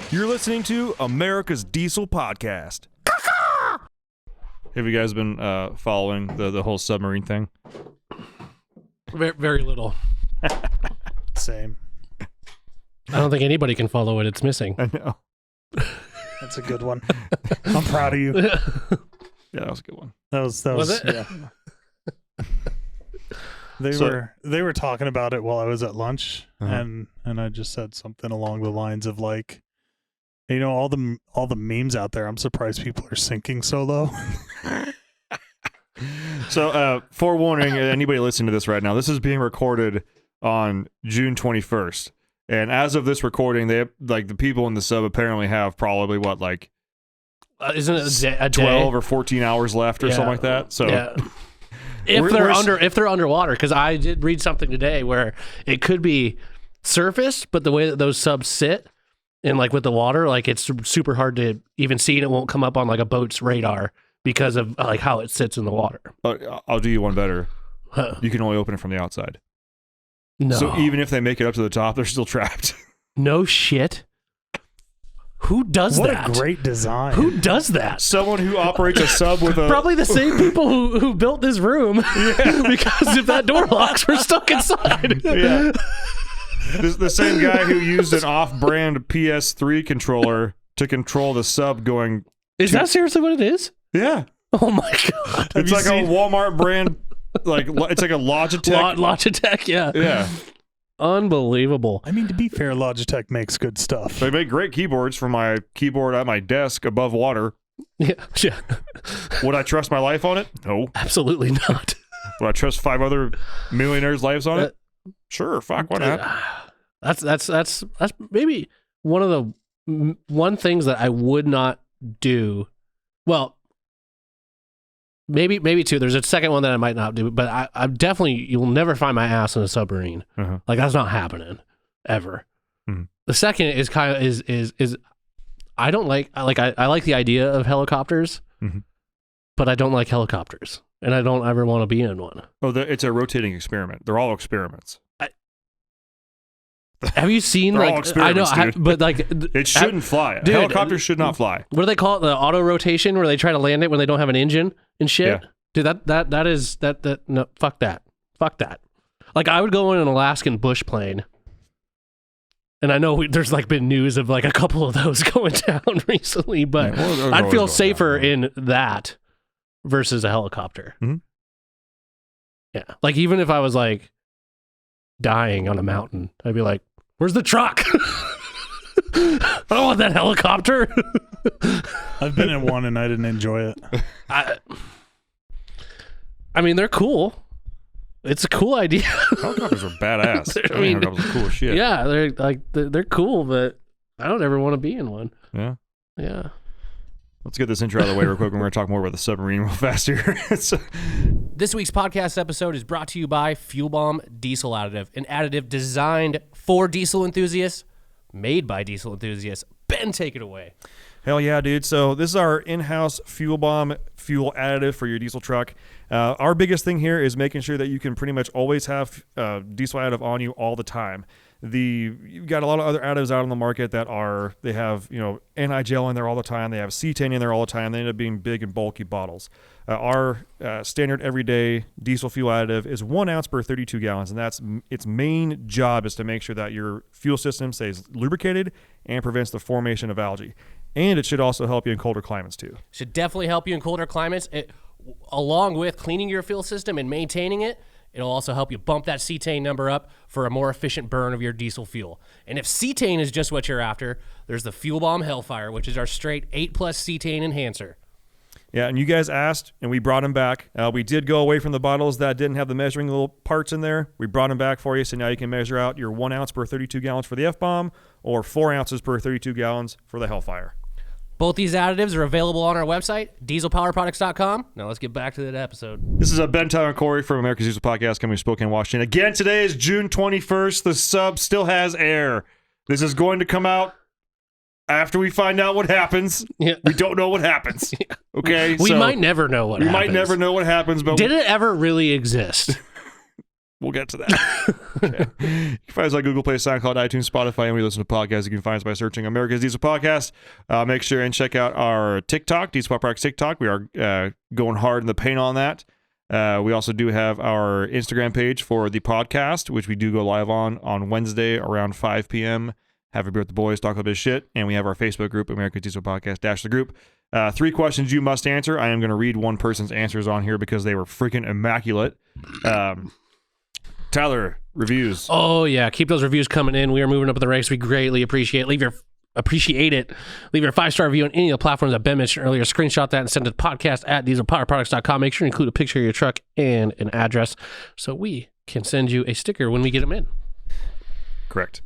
You're listening to America's Diesel Podcast. Have you guys been following the whole submarine thing? Very, very little. Same. I don't think anybody can follow it. It's missing. I know. That's a good one. I'm proud of you. Yeah, that was a good one. That was it? Yeah. They were talking about it while I was at lunch, and I just said something along the lines of like, you know, all the memes out there. I'm surprised people are sinking so low. So, forewarning anybody listening to this right now, this is being recorded on June 21st. And as of this recording, they have, like, the people in the sub apparently have probably what, like, isn't it a 12 day? or 14 hours left or something like that. So, if they're underwater, because I did read something today where it could be surface, but the way that those subs sit and like with the water, like it's super hard to even see, and it won't come up on like a boat's radar because of like how it sits in the water. I'll do you one better. You can only open it from the outside. No. So even if they make it up to the top, they're still trapped. No shit. Who does that? What a great design. Who does that? Someone who operates a sub with a... Probably the same people who built this room. Yeah. Because if that door locks, we're stuck inside. Yeah. The same guy who used an off-brand PS3 controller to control the sub going... Is that seriously what it is? Yeah. Oh my God. It's like a Walmart brand... Like it's like a Logitech. Logitech, yeah. Yeah. Unbelievable. I mean, to be fair, Logitech makes good stuff. They make great keyboards for my keyboard at my desk above water. Yeah. Would I trust my life on it? No. Absolutely not. Would I trust 5 other millionaires' lives on it? Sure. Fuck, why not? That's maybe one of the things that I would not do. Well, maybe two. There's a second one that I might not do, but I definitely, you'll never find my ass in a submarine. Like that's not happening ever. The second is kind of is I don't like I like the idea of helicopters, but I don't like helicopters, and I don't ever want to be in one. Oh, it's a rotating experiment. They're all experiments. Have you seen They're like all experiments, dude. but like it shouldn't fly. Dude, helicopters should not fly. What do they call it? The auto rotation, where they try to land it when they don't have an engine and shit. Yeah. Dude, that no, fuck that. Like I would go in an Alaskan bush plane, and I know there's like been news of like a couple of those going down recently, but I'd feel safer in that versus a helicopter. Yeah, like even if I was like dying on a mountain, I'd be like, where's the truck? I don't want that helicopter. I've been in one and I didn't enjoy it. I mean, they're cool. It's a cool idea. Helicopters are badass. I mean, helicopters are cool as shit. Yeah, they're cool, but I don't ever want to be in one. Yeah. Yeah. Let's get this intro out of the way real quick. We're going to talk more about the submarine real fast here. This week's podcast episode is brought to you by Fuel Bomb Diesel Additive, an additive designed for diesel enthusiasts, made by diesel enthusiasts. Ben, take it away. Hell yeah, dude. So this is our in-house Fuel Bomb fuel additive for your diesel truck. Our biggest thing here is making sure that you can pretty much always have diesel additive on you all the time. You've got a lot of other additives out on the market that they have, anti-gel in there all the time. They have cetane in there all the time. They end up being big and bulky bottles. Our standard everyday diesel fuel additive is 1 ounce per 32 gallons, and that's its main job is to make sure that your fuel system stays lubricated and prevents the formation of algae. And it should also help you in colder climates too. Should definitely help you in colder climates. Along with cleaning your fuel system and maintaining it, it'll also help you bump that cetane number up for a more efficient burn of your diesel fuel. And if cetane is just what you're after, there's the Fuel Bomb Hellfire, which is our straight 8+ cetane enhancer. Yeah, and you guys asked, and we brought them back. We did go away from the bottles that didn't have the measuring little parts in there. We brought them back for you, so now you can measure out your 1 ounce per 32 gallons for the F-Bomb or 4 ounces per 32 gallons for the Hellfire. Both these additives are available on our website, dieselpowerproducts.com. Now let's get back to that episode. This is Ben, Tyler, and Corey from America's Diesel Podcast coming to Spokane, Washington. Again, today is June 21st. The sub still has air. This is going to come out after we find out what happens. Yeah. We don't know what happens. Okay? We might never know what happens. We might never know what happens, but... Did it ever really exist? We'll get to that. Okay. You can find us on Google Play, SoundCloud, iTunes, Spotify, and we listen to podcasts. You can find us by searching America's Diesel Podcast. Make sure and check out our TikTok, Diesel Pop Products TikTok. We are going hard in the paint on that. We also do have our Instagram page for the podcast, which we do go live on Wednesday around 5 p.m. Have a beer with the boys, talk a bit of shit. And we have our Facebook group, America's Diesel Podcast, the group. 3 questions you must answer. I am going to read one person's answers on here because they were freaking immaculate. Tyler, reviews. Oh, yeah. Keep those reviews coming in. We are moving up the ranks. We greatly appreciate it. Leave your 5-star review on any of the platforms that Ben mentioned earlier. Screenshot that and send it to podcast@dieselpowerproducts.com. Make sure you include a picture of your truck and an address so we can send you a sticker when we get them in. Correct.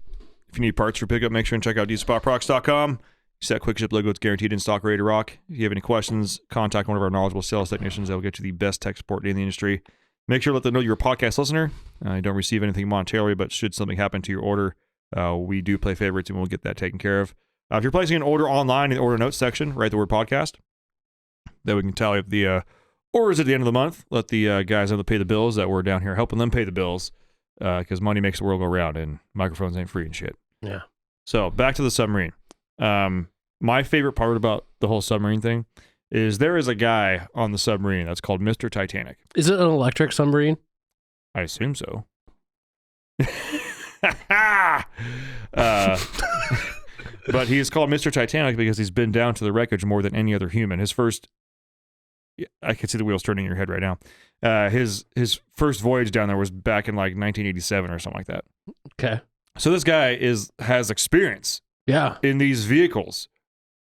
If you need parts for pickup, make sure and check out dieselpowerproducts.com. See that quick ship logo. It's guaranteed in stock, ready to rock. If you have any questions, contact one of our knowledgeable sales technicians that will get you the best tech support in the industry. Make sure to let them know you're a podcast listener. You don't receive anything monetarily, but should something happen to your order, we do play favorites and we'll get that taken care of. If you're placing an order online in the order notes section, write the word podcast. That we can tally up the orders at the end of the month. Let the guys know to pay the bills that we're down here helping them pay the bills because money makes the world go round and microphones ain't free and shit. Yeah. So back to the submarine. My favorite part about the whole submarine thing is there is a guy on the submarine that's called Mr. Titanic. Is it an electric submarine? I assume so. But he is called Mr. Titanic because he's been down to the wreckage more than any other human. His first, I can see the wheels turning in your head right now. His first voyage down there was back in like 1987 or something like that. Okay. So this guy has experience in these vehicles,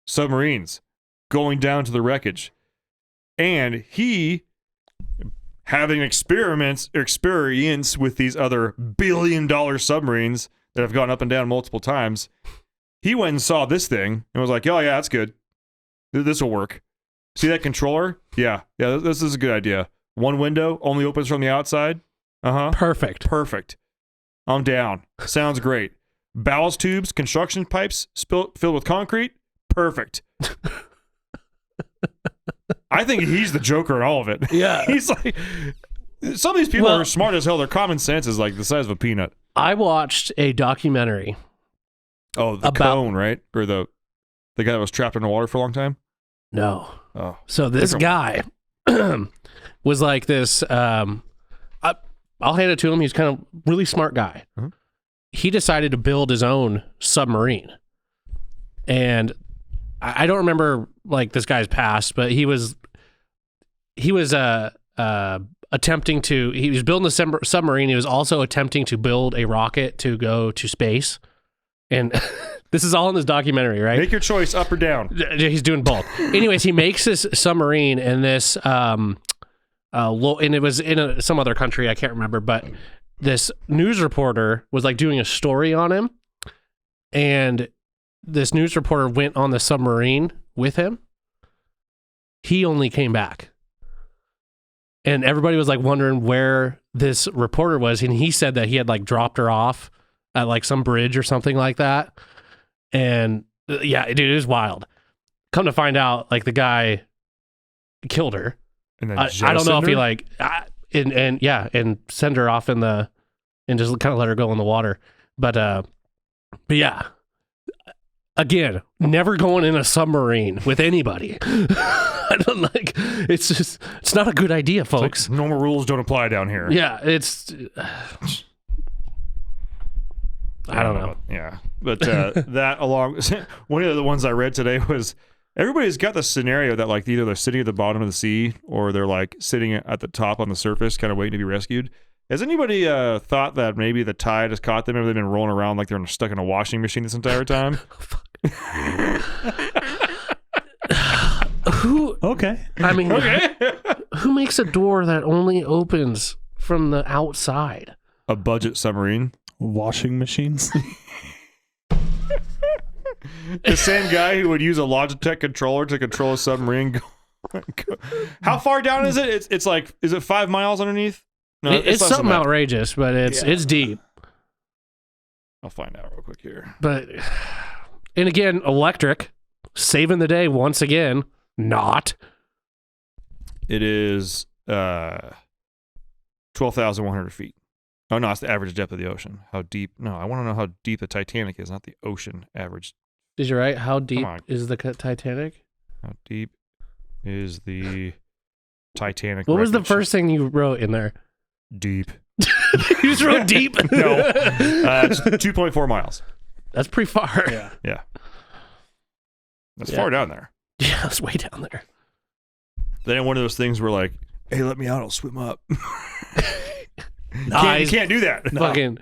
submarines, going down to the wreckage. And he, having experience with these other billion-dollar submarines that have gone up and down multiple times, he went and saw this thing and was like, oh, yeah, that's good. This will work. See that controller? Yeah, this is a good idea. One window, only opens from the outside. Uh-huh. Perfect. I'm down. Sounds great. Ballast tubes, construction pipes filled with concrete. Perfect. I think he's the Joker in all of it. Yeah. He's like, some of these people are smart as hell. Their common sense is like the size of a peanut. I watched a documentary. Oh, the cone, right? Or the guy that was trapped in the water for a long time? No. Oh. So this guy was like this, I'll hand it to him. He's kind of really smart guy. Uh-huh. He decided to build his own submarine. And I don't remember like this guy's past, but he was attempting to, he was building a submarine. He was also attempting to build a rocket to go to space. And this is all in this documentary, right? Make your choice, up or down. He's doing both. Anyways, he makes this submarine in this, and it was in some other country, I can't remember, but this news reporter was like doing a story on him, and this news reporter went on the submarine with him. He only came back. And everybody was like wondering where this reporter was, and he said that he had like dropped her off at like some bridge or something like that. And yeah, dude, it was wild. Come to find out, like the guy killed her. And then I don't know if he like and send her off and just kind of let her go in the water. But yeah, again, never going in a submarine with anybody. I don't like. It's not a good idea, folks. Like normal rules don't apply down here. Yeah, it's. I don't know. Yeah, but that along one of the ones I read today was everybody's got the scenario that like either they're sitting at the bottom of the sea or they're like sitting at the top on the surface, kind of waiting to be rescued. Has anybody thought that maybe the tide has caught them? Maybe they've been rolling around like they're stuck in a washing machine this entire time. Who? Okay. I mean, Okay. who makes a door that only opens from the outside? A budget submarine. Washing machines. The same guy who would use a Logitech controller to control a submarine. How far down is it? It's like, is it 5 miles underneath? No, it's less something than that. outrageous, but it's deep. I'll find out real quick here. But and again, electric, saving the day once again. Not. It is 12,100 feet. Oh, no, it's the average depth of the ocean. How deep? No, I want to know how deep the Titanic is, not the ocean average. Did you write how deep on. is the Titanic? How deep is the Titanic? What was the wreckage? first thing you wrote in there? Deep. You just wrote deep? No. It's 2.4 miles. That's pretty far. Yeah. Yeah. That's Yeah. far down there. Yeah, it's way down there. Then one of those things where like, hey, let me out, I'll swim up. You Eyes can't do that. fucking.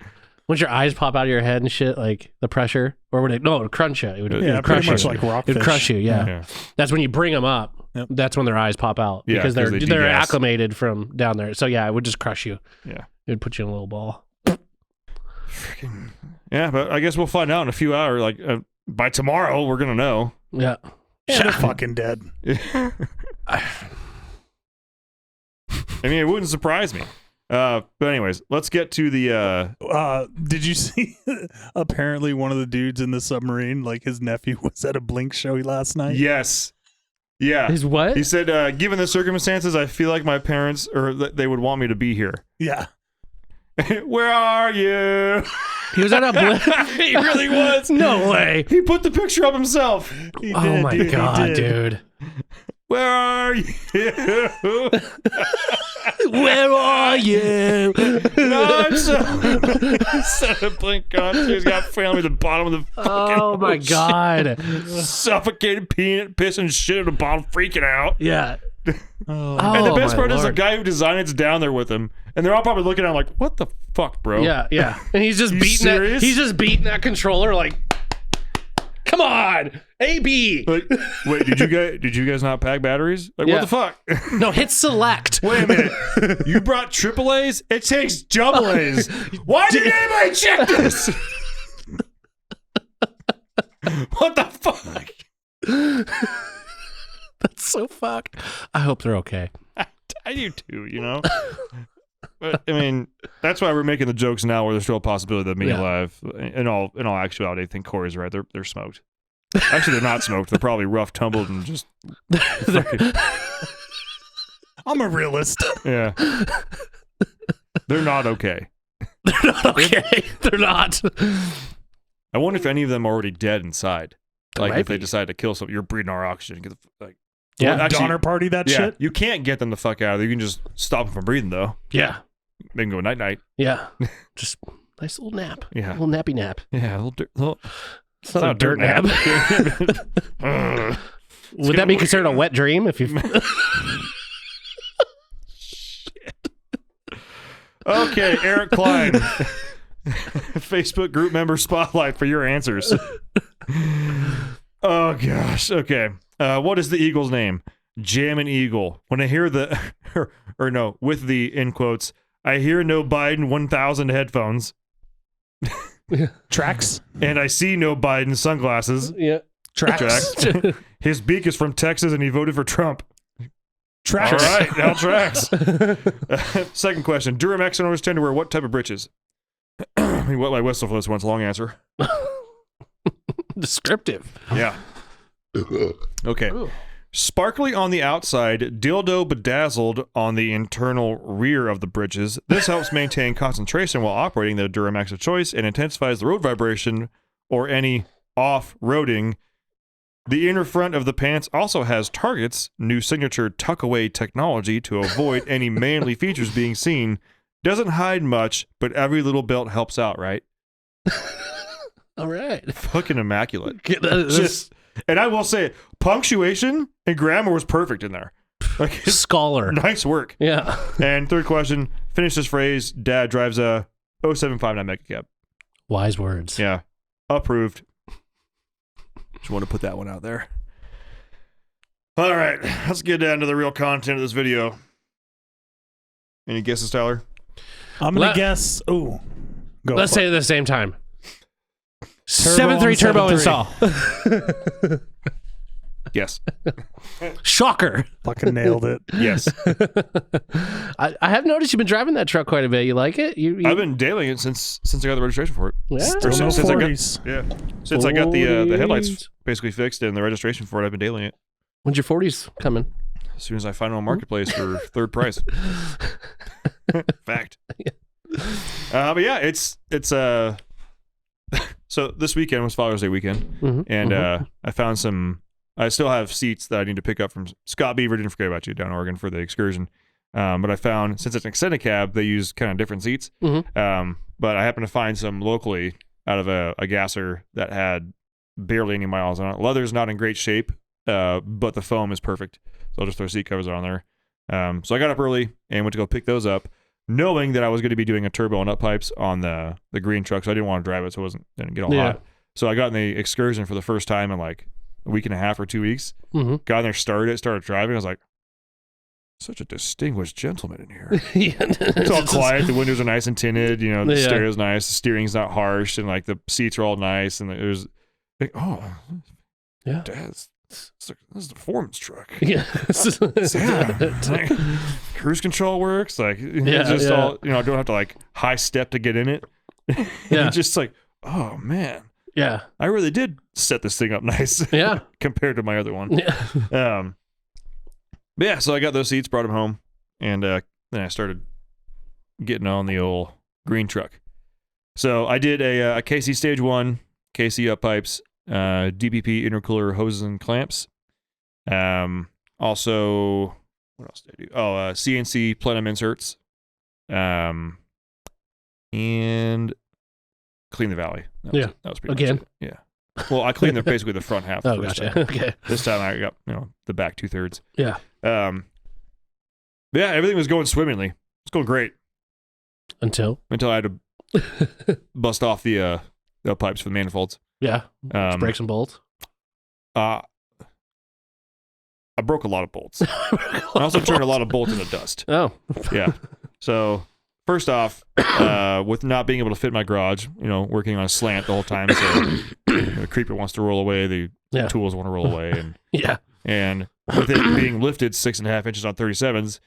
Once your eyes pop out of your head and shit, like the pressure, or would it? No, it would crunch you. It would, Yeah, it would pretty crush much you. like rockfish. It'd crush you. Yeah. Yeah. That's when you bring them up. Yep. That's when their eyes pop out Yeah, because 'cause they're they they're degas. acclimated from down there. So yeah, it would just crush you. Yeah. It would put you in a little ball. Freaking. Yeah, but I guess we'll find out in a few hours. Like by tomorrow, we're gonna know. Yeah. Yeah, they're fucking dead. I mean, it wouldn't surprise me. But anyways, let's get to the. Did you see? Apparently, one of the dudes in the submarine, like his nephew, was at a Blink show last night. Yes. Yeah. Is what? He said, given the circumstances, I feel like my parents or they would want me to be here. Yeah. Where are you? He was at a He really was. No way. He put the picture up himself. He Oh did, my dude, he god, did. dude. Where are you? Where are you? No, it's instead of Blink concert, he's got family at the bottom of the fucking Oh my ocean. god. Suffocated, peeing, pissing shit at the bottom, freaking out. Yeah. Oh. And the best my part is the Lord. guy who designed it's down there with him, and they're all probably looking at him like, "What the fuck, bro?" Yeah, yeah. And he's just You beating serious? that. He's just beating that controller like, come on, AB. Like, wait, did you guys not pack batteries? Like, Yeah. what the fuck? No, hit select. Wait a minute. You brought triple A's? It takes double A's. Why didn't anybody check this? What the fuck? That's so fucked. I hope they're okay. I do too, you know? But, I mean, that's why we're making the jokes now where there's still a possibility of them being Yeah. alive. In all actuality, I think Corey's right. They're smoked. Actually, they're not smoked. They're probably rough, tumbled, and just fucking, I'm a realist. yeah. They're not okay. They're not okay. They're not. I wonder if any of them are already dead inside. Like might if they be. decide to kill something, you're breathing our oxygen. Get the, like, Yeah, well, actually, Donner party that yeah, shit. you can't get them the fuck out of there. You can just stop them from breathing, though. Yeah. They can go night night. Yeah. Just nice little nap. Yeah. Little nappy nap. Yeah, little It's not a dirt nap. Ugh. Would that be considered a wet dream if you? Okay, Eric Klein. Facebook group member spotlight for your answers. Oh gosh. Okay. What is the Eagle's name? Jammin' Eagle. When I hear the or no, with the in quotes, I hear no Biden 1000 headphones Tracks. and I see no Biden sunglasses. Yeah. Tracks. Tracks. His beak is from Texas and he voted for Trump. Tracks. All right, now tracks. Second question. Duramax owners tend to wear what type of breeches? I mean, wet my whistle for this one's a long answer. Descriptive. Yeah. Okay. Sparkly on the outside, dildo bedazzled on the internal rear of the bridges. This helps maintain concentration while operating the Duramax of choice and intensifies the road vibration or any off-roading. The inner front of the pants also has targets, new signature tuck-away technology to avoid any manly features being seen. Doesn't hide much, but every little belt helps out, right? All right. Fucking immaculate. Just Just, and I will say, punctuation and grammar was perfect in there. Like, it's scholar. nice work. Yeah. And third question, finish this phrase. Dad drives a 0759 Mega Cab. Wise words. Yeah. Approved. Just want to put that one out there. All right. Let's get down to the real content of this video. Any guesses, Tyler? I'm gonna Let- guess. Oh, go. Let's for say it at the same time. Turbo 7.3 on turbo 7.3. install. Yes. Shocker. Fucking nailed it. Yes. I have noticed you've been driving that truck quite a bit. You like it? You I've been dailing it since I got the registration for it. Yeah. Still Or no since I got- 40s. Yeah. Since I got the 40s. headlights basically fixed and the registration for it, I've been dailing it. When's your 40s coming? As soon as I find it on Marketplace for third price. Fact. But yeah, it's so this weekend was Father's Day weekend, and I found some. I still have seats that I need to pick up from Scott Beaver. Didn't forget about you down in Oregon for the excursion. But I found, since it's an extended cab, they use kind of different seats. But I happened to find some locally out of a gasser that had barely any miles on it. Leather's not in great shape, but the foam is perfect. So I'll just throw seat covers on there. So I got up early and went to go pick those up, knowing that I was going to be doing a turbo and up pipes on the green truck. So I didn't want to drive it, so it didn't get all hot. So I got in the excursion for the first time in like a week and a half or 2 weeks. Got in there, started driving. I was like, such a distinguished gentleman in here. It's all quiet. The windows are nice and tinted. You know, the stereo's nice. The steering's not harsh, and like the seats are all nice. And there's like, Dad's. This is the foreman's truck. Yeah. Like, cruise control works. Like, it's just all, I don't have to like high step to get in it. It's just like, oh man. Yeah. I really did set this thing up nice. Yeah. Compared to my other one. Yeah. But yeah, so I got those seats, brought them home, and then I started getting on the old green truck. So I did a KC Stage 1, KC up pipes, DPP intercooler hoses and clamps. Also, what else did I do? Oh, CNC plenum inserts. And clean the valley. That was pretty much it. Yeah. Well, I cleaned basically the front half. Oh, gotcha. Time. Okay. This time I got the back 2/3. Yeah. But yeah, everything was going swimmingly. It's going great Until I had to bust off the pipes for the manifolds. Yeah. Break some bolts. I broke a lot of bolts. I also turned a lot of bolts into dust. Oh. Yeah. So first off, with not being able to fit in my garage, working on a slant the whole time, so the creeper wants to roll away, the tools want to roll away, and and with it being lifted 6.5 inches on 37s,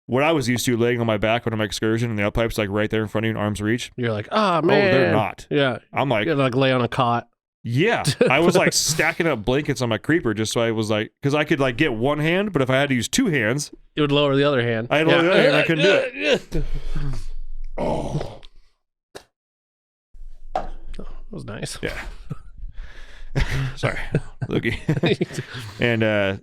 what I was used to laying on my back on my excursion and the up pipes like right there in front of you in arm's reach. You're like, man. Oh, they're not. Yeah. I'm like, you gotta like lay on a cot. Yeah. I was like stacking up blankets on my creeper just so I was like, because I could like get one hand, but if I had to use two hands, it would lower the other hand. I had to lower the other hand. I couldn't do it. Oh. That was nice. Yeah. Sorry, Loki. And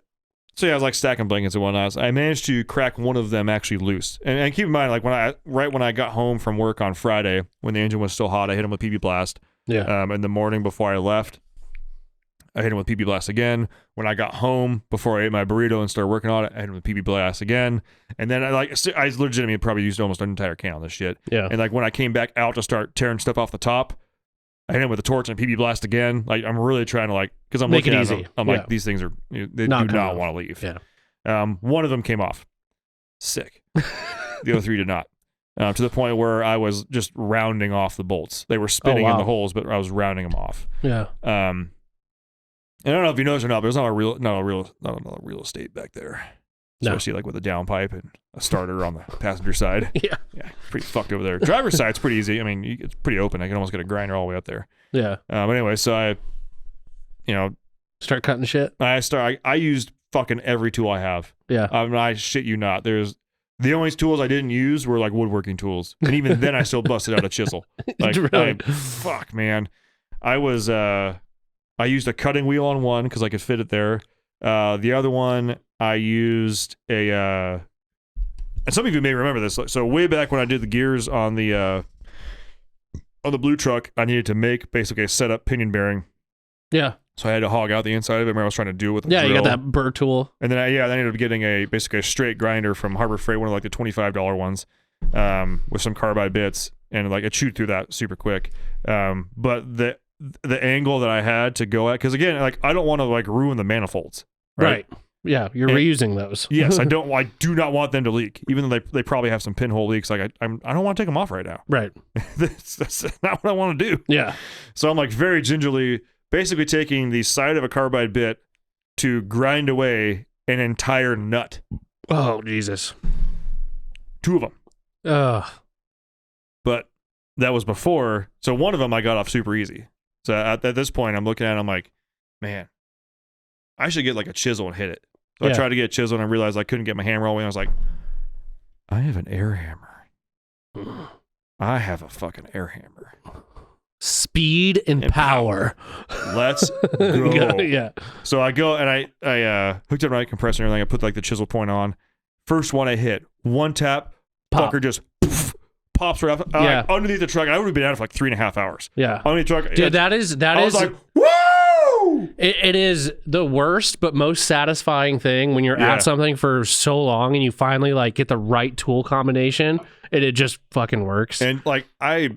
so yeah, I was like stacking blankets and whatnot. So I managed to crack one of them actually loose. And keep in mind, like when I got home from work on Friday, when the engine was still hot, I hit him with PB Blast. Yeah. In the morning before I left, I hit him with PB Blast again. When I got home before I ate my burrito and started working on it, I hit him with PB Blast again. And then I legitimately probably used almost an entire can on this shit. Yeah. And like when I came back out to start tearing stuff off the top, I hit him with a torch and PB Blast again. Like I'm really trying to because I'm make looking it at easy. them, I'm like, these things are they not do not want to leave. Yeah. One of them came off. Sick. The other three did not. To the point where I was just rounding off the bolts. They were spinning in the holes, but I was rounding them off. Yeah. And I don't know if you noticed or not, but there's not a real estate back there. Especially like with a downpipe and a starter on the passenger side. Yeah. Yeah. Pretty fucked over there. Driver's side's pretty easy. I mean, it's pretty open. I can almost get a grinder all the way up there. Yeah. But anyway, so I start cutting shit. I used fucking every tool I have. Yeah. I shit you not. The only tools I didn't use were like woodworking tools. And even then I still busted out a chisel. Like, really? Fuck, man. I used a cutting wheel on one because I could fit it there. The other one, I used and some of you may remember this. So way back when I did the gears on the blue truck, I needed to make basically a setup pinion bearing. Yeah. So I had to hog out the inside of it. Remember I was trying to do it with a drill. You got that burr tool. And then I ended up getting basically a straight grinder from Harbor Freight, one of like the $25 ones, with some carbide bits, and like it chewed through that super quick. But the angle that I had to go at, because again, like I don't want to like ruin the manifolds. Right. Yeah, you're reusing those. Yes, I do not want them to leak, even though they probably have some pinhole leaks. Like I don't want to take them off right now. Right. That's not what I want to do. Yeah. So I'm like very gingerly, basically taking the side of a carbide bit to grind away an entire nut. Oh Jesus. 2 of them. Ugh. But that was before. So one of them I got off super easy. So at this point, I'm looking at it, I'm like, man, I should get like a chisel and hit it. So I tried to get a chisel and I realized I couldn't get my hammer all the way. I was like, I have an air hammer. I have a fucking air hammer. Speed and power. Let's go. Yeah. So I go and I hooked up my compressor and everything. I put like the chisel point on. First one I hit, one tap, Pop. fucker just pops right off. Like, underneath the truck. I would have been out for like 3.5 hours. Yeah. Underneath the truck. Dude, that is I was like, woo! It is the worst but most satisfying thing when you're at something for so long and you finally like get the right tool combination and it just fucking works. And like I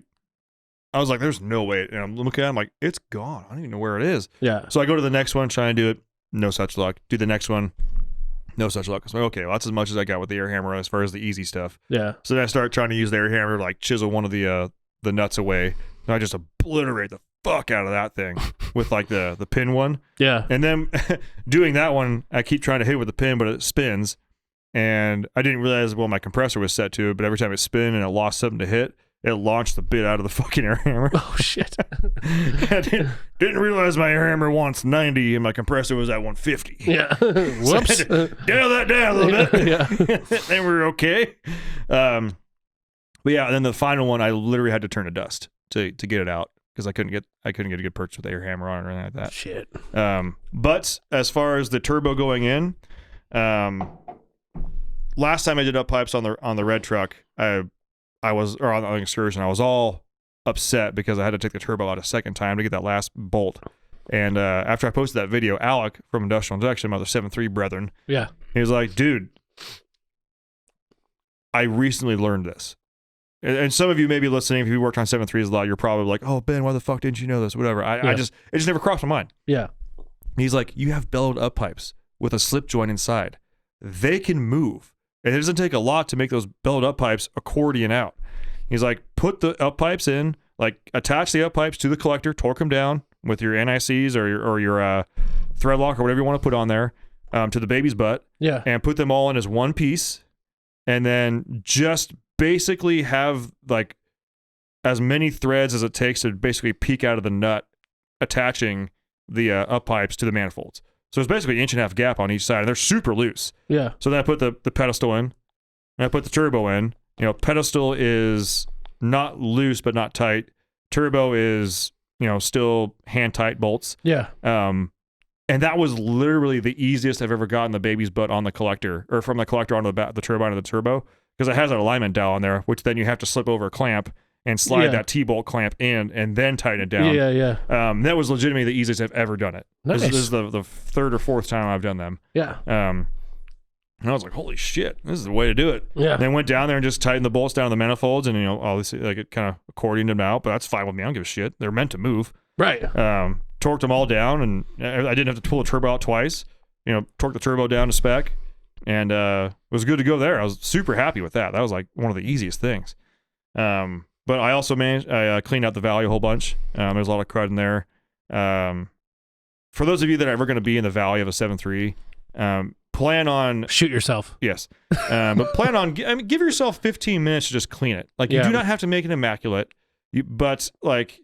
was like, there's no way. And I'm looking at it, I'm like, it's gone. I don't even know where it is. Yeah. So I go to the next one, try and do it. No such luck. Do the next one. No such luck. So I'm like, okay, well, that's as much as I got with the air hammer as far as the easy stuff. Yeah. So then I start trying to use the air hammer to like chisel one of the nuts away. And I just obliterate the fuck out of that thing with like the pin one. Yeah. And then doing that one, I keep trying to hit with the pin, but it spins. And I didn't realize, well, my compressor was set to it, but every time it spin and it lost something to hit, it launched the bit out of the fucking air hammer. Oh, shit. I didn't realize my air hammer wants 90 and my compressor was at 150. Yeah. So Whoops. I had to dial that down a little bit. Yeah. Then we were okay. But yeah, then the final one, I literally had to turn to dust to get it out because I couldn't get a good purchase with the air hammer on it or anything like that. Shit. But as far as the turbo going in, last time I did up pipes on the red truck, I was on the excursion. I was all upset because I had to take the turbo out a second time to get that last bolt. And after I posted that video, Alec from Industrial Injection, my other 7.3 brethren, Yeah. he was like, dude, I recently learned this. And some of you may be listening, if you worked on 7.3s a lot, you're probably like, oh, Ben, why the fuck didn't you know this? Whatever. It just never crossed my mind. Yeah. He's like, you have bellowed up pipes with a slip joint inside. They can move. And it doesn't take a lot to make those bellowed up pipes accordion out. He's like, put the up pipes in, like attach the up pipes to the collector, torque them down with your NICs or your thread lock or whatever you want to put on there to the baby's butt. Yeah. And put them all in as one piece. And then just basically have like as many threads as it takes to basically peek out of the nut attaching the up pipes to the manifolds. So it's basically an 1.5 inch gap on each side, and they're super loose. Yeah. So then I put the pedestal in, and I put the turbo in. You know, pedestal is not loose but not tight. Turbo is, you know, still hand tight bolts. Yeah. And that was literally the easiest I've ever gotten the baby's butt on the collector, or from the collector onto the turbine of the turbo, because it has an alignment dowel on there, which then you have to slip over a clamp and slide that T-bolt clamp in and then tighten it down. Yeah, yeah. That was legitimately the easiest I've ever done it. Nice. This is the third or fourth time I've done them. Yeah. And I was like, holy shit, this is the way to do it. Yeah. And then went down there and just tightened the bolts down on the manifolds, and, you know, obviously like it kind of accordioned them out, but that's fine with me. I don't give a shit. They're meant to move. Right. Torqued them all down, and I didn't have to pull the turbo out twice. You know, torqued the turbo down to spec, and was good to go there. I was super happy with that. That was like one of the easiest things. But I also cleaned out the valley a whole bunch. There's a lot of crud in there. For those of you that are ever going to be in the valley of a 7.3, plan on Shoot yourself. yes, but plan on give yourself 15 minutes to just clean it. Like you do not have to make it immaculate, but like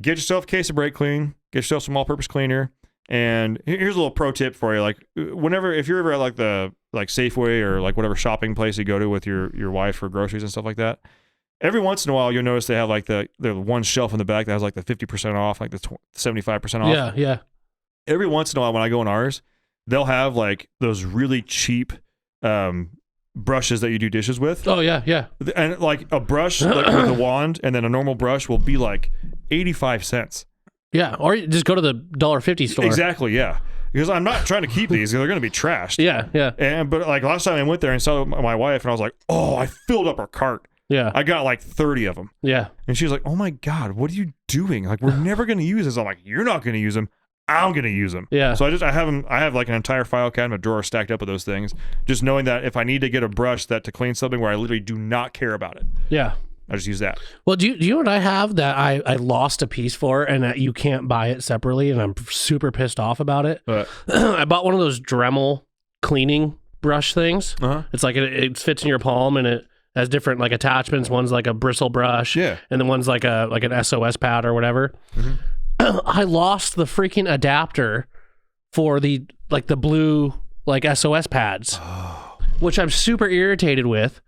get yourself a case of brake clean, get yourself some all-purpose cleaner. And here's a little pro tip for you. Like if you're ever at like the Safeway or like whatever shopping place you go to with your wife for groceries and stuff like that, every once in a while you'll notice they have like the one shelf in the back that has like the 50% off, like the 75% off. Yeah, yeah. Every once in a while when I go in ours, they'll have like those really cheap brushes that you do dishes with. Oh, yeah, yeah. And like a brush like with a wand and then a normal brush will be like 85 cents. Yeah, or you just go to the $1.50 store. Exactly, yeah. Because I'm not trying to keep these; they're going to be trashed. Yeah, yeah, But like last time I went there and saw my wife, and I was like, "Oh, I filled up our cart. yeah, I got like 30 of them." yeah. And she was like, "Oh my god, what are you doing? Like, we're never going to use this." I'm like, "You're not going to use them. I'm going to use them." Yeah. So I have like an entire file cabinet drawer stacked up with those things, just knowing that if I need to get a brush to clean something where I literally do not care about it, Yeah. I just use that. Well, do you know what I have that I lost a piece for and that you can't buy it separately, and I'm super pissed off about it? But I bought one of those Dremel cleaning brush things. uh-huh. It's like it fits in your palm and it has different like attachments. One's like a bristle brush, Yeah. and then one's like an SOS pad or whatever. Mm-hmm. I lost the freaking adapter for the blue like SOS pads, which I'm super irritated with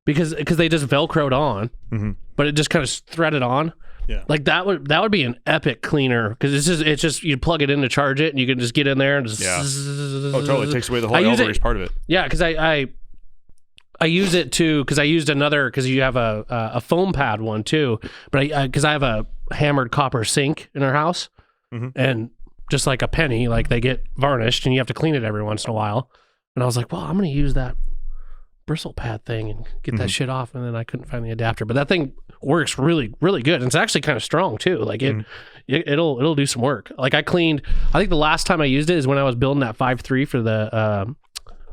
because they just Velcroed on, but it just kind of threaded on. Yeah. Like that would be an epic cleaner because it's just you plug it in to charge it and you can just get in there and just Totally takes away the whole elbow grease part of it. Yeah, because I use it too because I used another because you have a foam pad one too, but because I have a hammered copper sink in our house and just like a penny, like they get varnished and you have to clean it every once in a while. And I was like, well, I'm gonna use that bristle pad thing and get that shit off, and then I couldn't find the adapter, but that thing works really, really good, and it's actually kind of strong too. Like it'll do some work. Like I think the last time I used it is when I was building that 5.3 for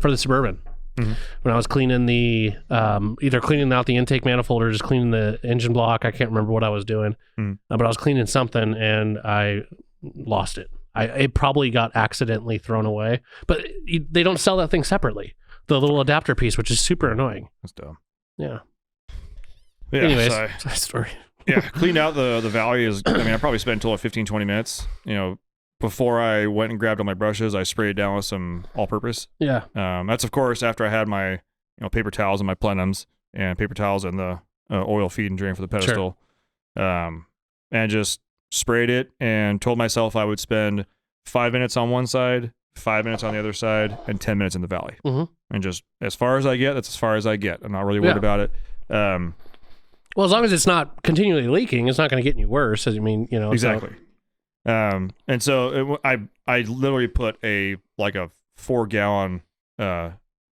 the Suburban. When I was cleaning the either cleaning out the intake manifold or just cleaning the engine block. I can't remember what I was doing, but I was cleaning something and I lost it. It probably got accidentally thrown away, but they don't sell that thing separately. The little adapter piece, which is super annoying. That's dumb. Yeah. Anyways, side story. yeah, cleaned out the valley is. I mean, I probably spent until 15, 20 minutes. Before I went and grabbed all my brushes, I sprayed down with some all-purpose. Yeah. That's of course after I had my paper towels and my plenums and paper towels and the oil feed and drain for the pedestal, and just sprayed it and told myself I would spend 5 minutes on one side, 5 minutes on the other side, and 10 minutes in the valley. And just as far as I get, that's as far as I get. I'm not really worried about it. Well, as long as it's not continually leaking, it's not going to get any worse. I mean, exactly. And so I literally put a 4-gallon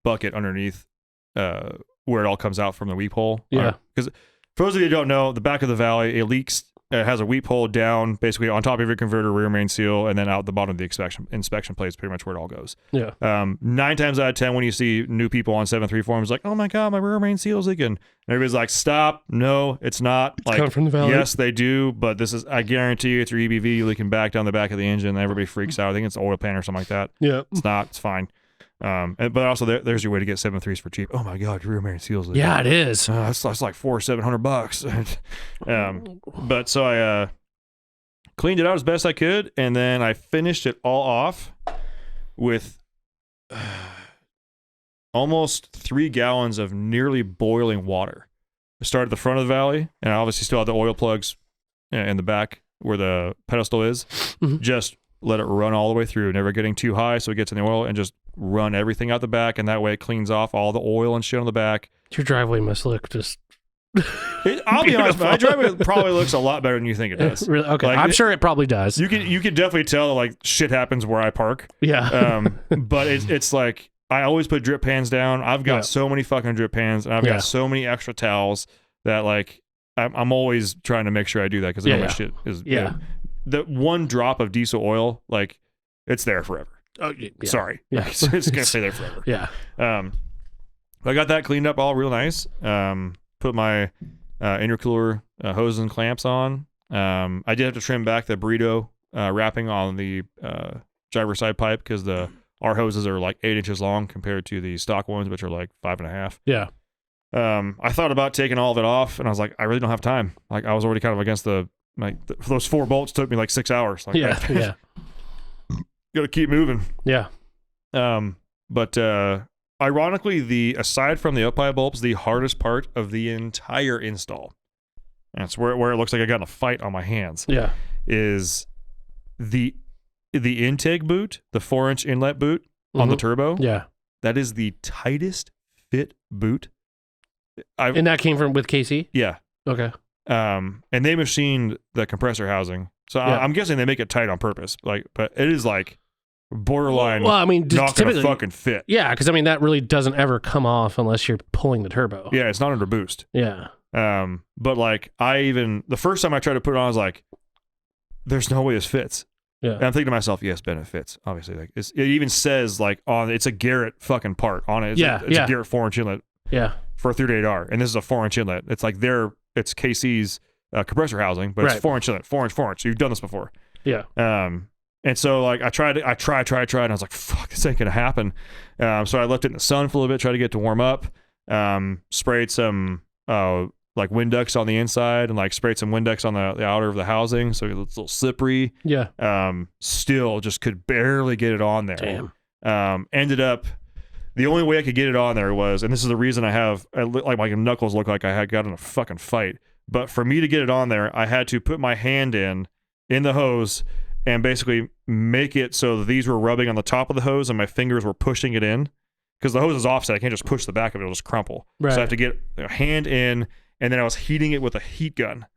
bucket underneath where it all comes out from the weep hole. Yeah. Because for those of you who don't know, the back of the valley, it leaks. It has a weep hole down, basically on top of your converter, rear main seal, and then out the bottom of the inspection plate is pretty much where it all goes. Yeah. 9 times out of 10, when you see new people on 7.3 forums, like, oh my God, my rear main seal is leaking. And everybody's like, stop. No, it's not. It's coming from the valley. Yes, they do, but this is, I guarantee you, it's your EBV leaking back down the back of the engine. Everybody freaks out. I think it's the oil pan or something like that. Yeah. It's not. It's fine. But also there's your way to get 7.3s for cheap. Oh my God, your rear main seal's leaking. Yeah, it is. That's like $700. But so I cleaned it out as best I could, and then I finished it all off with almost 3 gallons of nearly boiling water. I started at the front of the valley, and I obviously still had the oil plugs in the back where the pedestal is. Just let it run all the way through, never getting too high so it gets in the oil, and just run everything out the back, and that way it cleans off all the oil and shit on the back. Your driveway must look just... I'll be honest, my driveway probably looks a lot better than you think it does. Really? Okay, I'm sure it probably does. You can definitely tell like shit happens where I park. Yeah. But it's like I always put drip pans down. I've got so many fucking drip pans, and I've got so many extra towels that like I'm always trying to make sure I do that because I know my shit is. The one drop of diesel oil, like it's there forever. Oh, yeah. Sorry. Yeah. It's gonna stay there forever. Yeah. I got that cleaned up all real nice. Put my intercooler hoses and clamps on. I did have to trim back the burrito wrapping on the driver's side pipe because our hoses are like 8 inches long compared to the stock ones, which are like 5.5. Yeah. I thought about taking all of it off, and I was like, I really don't have time. Like I was already kind of against those 4 bolts took me like 6 hours. Like, yeah. Got to keep moving. Yeah. But ironically, aside from the up-pipe bulbs, the hardest part of the entire install, and it's where it looks like I got in a fight on my hands. Yeah. Is the intake boot, the 4-inch inlet boot on the turbo. Yeah. That is the tightest fit boot. And that came with KC? Yeah. Okay. And they machined the compressor housing, so I'm guessing they make it tight on purpose. Like, but it is like borderline. Well, I mean, not gonna fucking fit. Yeah, because I mean that really doesn't ever come off unless you're pulling the turbo. Yeah, it's not under boost. Yeah. But like the first time I tried to put it on, I was like, "There's no way this fits." Yeah. And I'm thinking to myself, "Yes, Ben, it fits." Obviously, like it even says like it's a Garrett fucking part on it. It's a Garrett 4-inch inlet. Yeah. For a 38R, and this is a 4-inch inlet. It's like it's KC's compressor housing, but it's 4-inch inlet, 4-inch. You've done this before. Yeah. And so like I tried, and I was like, fuck, this ain't gonna happen. So I left it in the sun for a little bit, tried to get it to warm up. Sprayed some like Windex on the inside, and like sprayed some Windex on the outer of the housing, so it's a little slippery. Yeah. Still just could barely get it on there. Damn. Ended up the only way I could get it on there was, and this is the reason like my knuckles look like I had got in a fucking fight. But for me to get it on there, I had to put my hand in the hose and basically make it so that these were rubbing on the top of the hose and my fingers were pushing it in. Because the hose is offset, I can't just push the back of it; it'll just crumple. Right. So I have to get a hand in, and then I was heating it with a heat gun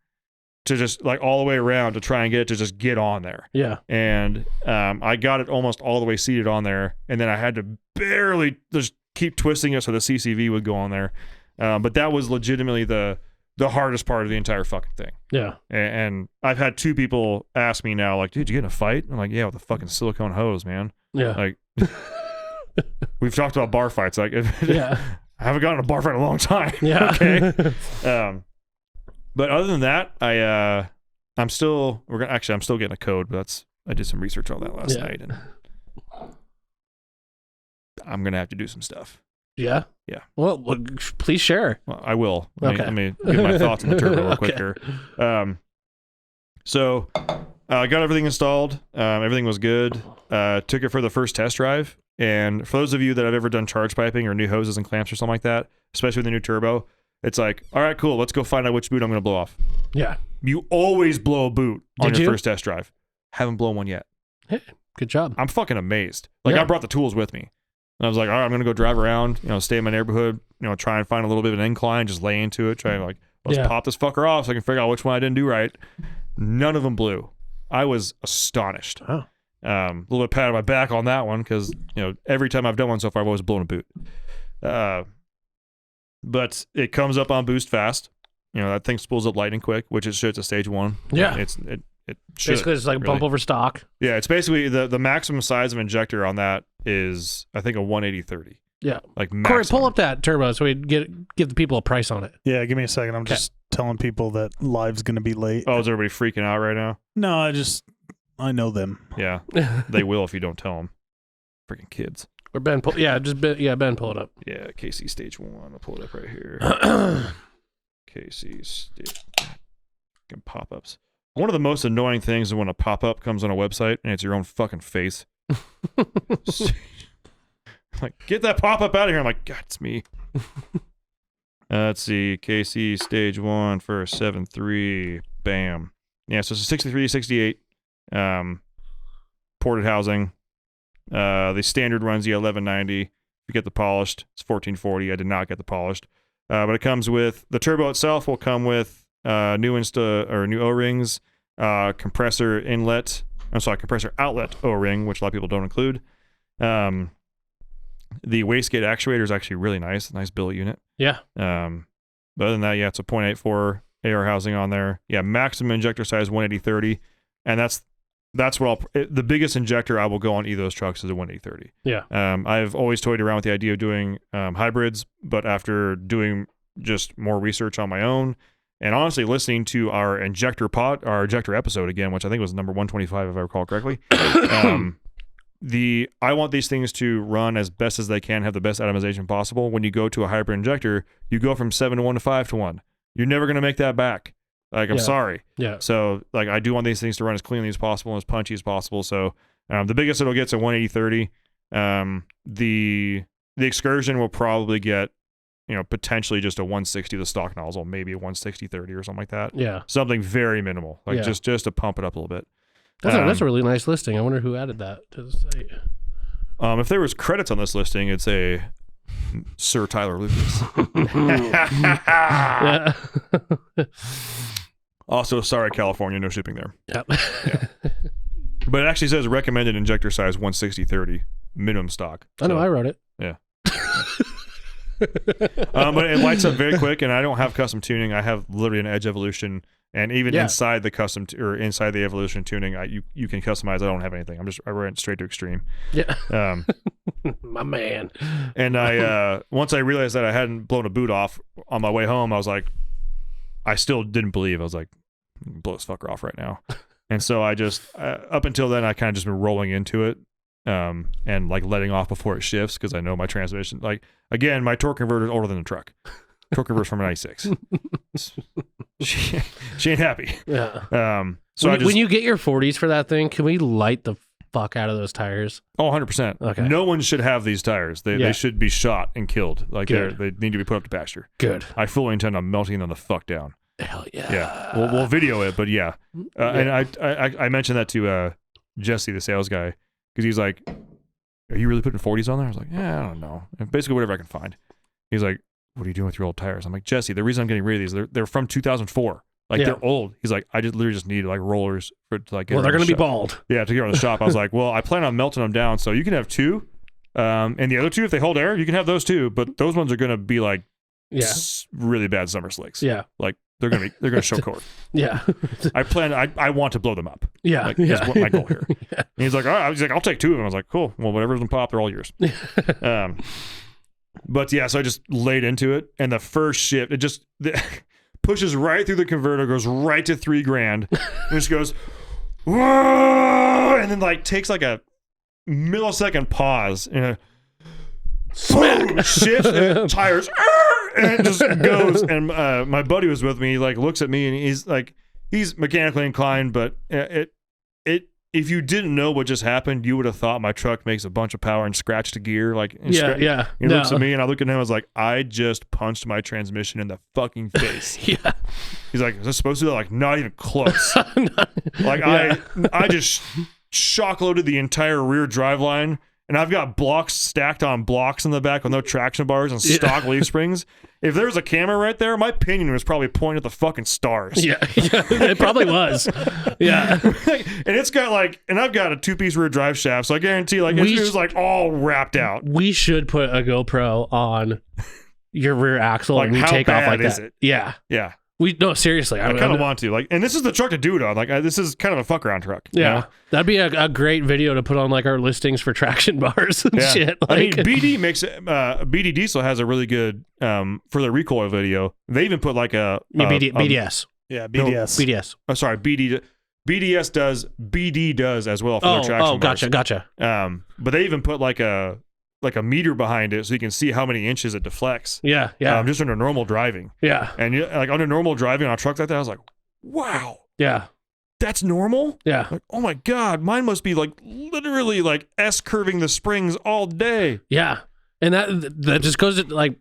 to just like all the way around to try and get it to just get on there. Yeah. And I got it almost all the way seated on there, and then I had to barely just keep twisting it so the CCV would go on there. But that was legitimately the hardest part of the entire fucking thing. Yeah. And I've had 2 people ask me now, like, dude, you get in a fight? I'm like, yeah, with a fucking silicone hose, man. Yeah. Like, we've talked about bar fights. Like, Yeah. I haven't gotten in a bar fight in a long time. Yeah. Okay. But other than that, I'm still getting a code, but I did some research on that last night, and I'm gonna have to do some stuff. Yeah. Yeah. Well, please share. Well, I will. Okay. Let me give my thoughts on the turbo real quick Okay. here. So I got everything installed. Everything was good. Took it for the first test drive. And for those of you that have ever done charge piping or new hoses and clamps or something like that, especially with the new turbo, it's like, all right, cool. Let's go find out which boot I'm going to blow off. Yeah. You always blow a boot on Did your you? first test drive. Haven't blown one yet. Hey, good job. I'm fucking amazed. Like, Yeah. I brought the tools with me. And I was like, all right, I'm going to go drive around, stay in my neighborhood, try and find a little bit of an incline, just lay into it, try and let's Yeah. pop this fucker off so I can figure out which one I didn't do right. None of them blew. I was astonished. Oh. A little bit pat on my back on that one because, every time I've done one so far, I've always blown a boot. But it comes up on boost fast. That thing spools up lightning quick, which it should. It's a stage 1. Yeah. It should. Basically, it's like really. bump over stock. Yeah, it's basically the maximum size of injector on that is, I think, a 180/30. Yeah. Like Corey, maximum. pull up that turbo so we give the people a price on it. Yeah, give me a second. I'm just telling people that live's going to be late. Oh, is everybody freaking out right now? No, I know them. Yeah, they will if you don't tell them. Freaking kids. Or Ben, Ben, pull it up. Yeah, KC stage 1. I'll pull it up right here. KC stage. Fucking pop-ups. One of the most annoying things is when a pop-up comes on a website and it's your own fucking face. Like, get that pop-up out of here. I'm like, God, it's me. Let's see. KC stage 1 for 7.3. Bam. Yeah, so it's a 63, 68. Ported housing. The standard runs the 1190. If you get the polished, it's 1440. I did not get the polished. But it comes with, the turbo itself will come with new O-rings, compressor outlet O-ring, which a lot of people don't include. The wastegate actuator is actually really nice billet unit. Yeah. But other than that, yeah, it's a 0.84 AR housing on there. Yeah, maximum injector size 180/30, and that's what the biggest injector I will go on either of those trucks is a 180/30. Yeah. I've always toyed around with the idea of doing hybrids, but after doing just more research on my own, and honestly listening to our injector episode again, which I think was number 125 if I recall correctly. I want these things to run as best as they can, have the best atomization possible. When you go to a hybrid injector, you go from 7 to 1 to 5 to 1. You're never going to make that back. Like, I'm sorry. Yeah. So, like, I do want these things to run as cleanly as possible and as punchy as possible. So, the biggest it'll get is a 180/30. The Excursion will probably get, potentially just a 160 the stock nozzle, maybe a 160/30 or something like that. Yeah. Something very minimal, like Yeah. just to pump it up a little bit. That's a really nice listing. I wonder who added that to the site. If there was credits on this listing, it'd say Sir Tyler Lucas. Yeah. Also, sorry, California, no shipping there. Yep. But it actually says recommended injector size 160/30 minimum stock. I know, So, I wrote it. yeah. But it lights up very quick, and I don't have custom tuning. I have literally an Edge Evolution, and even inside the custom or inside the Evolution tuning, you can customize. I don't have anything. I went straight to extreme. Yeah. My man. And I once I realized that I hadn't blown a boot off on my way home, I was like, I still didn't believe. I was like, blow this fucker off right now. And so I just up until then, I kind of just been rolling into it. And like letting off before it shifts because I know my transmission. Like, again, my torque converter is older than the truck. Torque converter's from a 96. she ain't happy. Yeah. So when you get your 40s for that thing, can we light the fuck out of those tires. Oh, 100%. Okay. No one should have these tires. They Yeah. should be shot and killed. Like Good. they need to be put up to pasture. Good. I fully intend on melting them the fuck down. Hell yeah. Yeah, we'll video it, but yeah. And I mentioned that to Jesse, the sales guy, because he's like, "Are you really putting 40s on there?" I was like, "Yeah, I don't know. And basically, whatever I can find." He's like, "What are you doing with your old tires?" I'm like, "Jesse, the reason I'm getting rid of these, they're from 2004. Like Yeah. they're old." He's like, "I just literally just need like rollers for to like get." Well, they're around going the to be shop." bald. Yeah, to get around the shop. I was like, "Well, I plan on melting them down, so you can have two, and the other two, if they hold air, you can have those too. But those ones are going to be like Yeah. really bad summer slicks. Yeah. Like they're gonna show color. Yeah. I want to blow them up. Yeah. Like, yeah. that's what my goal here." And he's like, "All right." I was like, "I'll take two of them." I was like, "Cool. Well, whatever doesn't pop, they're all yours." But yeah, so I just laid into it, and the first shift, it just pushes right through the converter, goes right to $3,000, and just goes, whoa, and then like takes like a millisecond pause, and boom, shifts, and tires, and it just goes. And my buddy was with me. He like looks at me, and he's mechanically inclined, but if you didn't know what just happened, you would have thought my truck makes a bunch of power and scratched a gear. Like, and Yeah. He looks at me, and I look at him. I was like, I just punched my transmission in the fucking face. Yeah. He's like, is this supposed to be like not even close? Like I just shock loaded the entire rear drive line, and I've got blocks stacked on blocks in the back with no traction bars and stock leaf springs. If there was a camera right there, my pinion was probably pointing at the fucking stars. Yeah. It probably was. Yeah. And it's got like, and I've got a 2-piece rear drive shaft, so I guarantee like it was like all wrapped out. We should put a GoPro on your rear axle Like, and we how take off bad like is that. it? Yeah. Yeah. No, seriously. I kind of want to. Like, and this is the truck to do it on. Like, this is kind of a fuck around truck. you Yeah. know? That'd be a great video to put on like our listings for traction bars and Yeah. shit. I mean, Like, BD makes BD Diesel has a really good for the recoil video. They even put like a BDS. Yeah, BDS. BDS. Oh, sorry, BDS does BD does as well for their traction bars. Gotcha. But they even put like a meter behind it so you can see how many inches it deflects. Yeah. Just under normal driving. Yeah. And like under normal driving on a truck like that, I was like, wow, Yeah. that's normal? Yeah. Like, oh my God, mine must be like literally like S-curving the springs all day. Yeah. And that just goes to like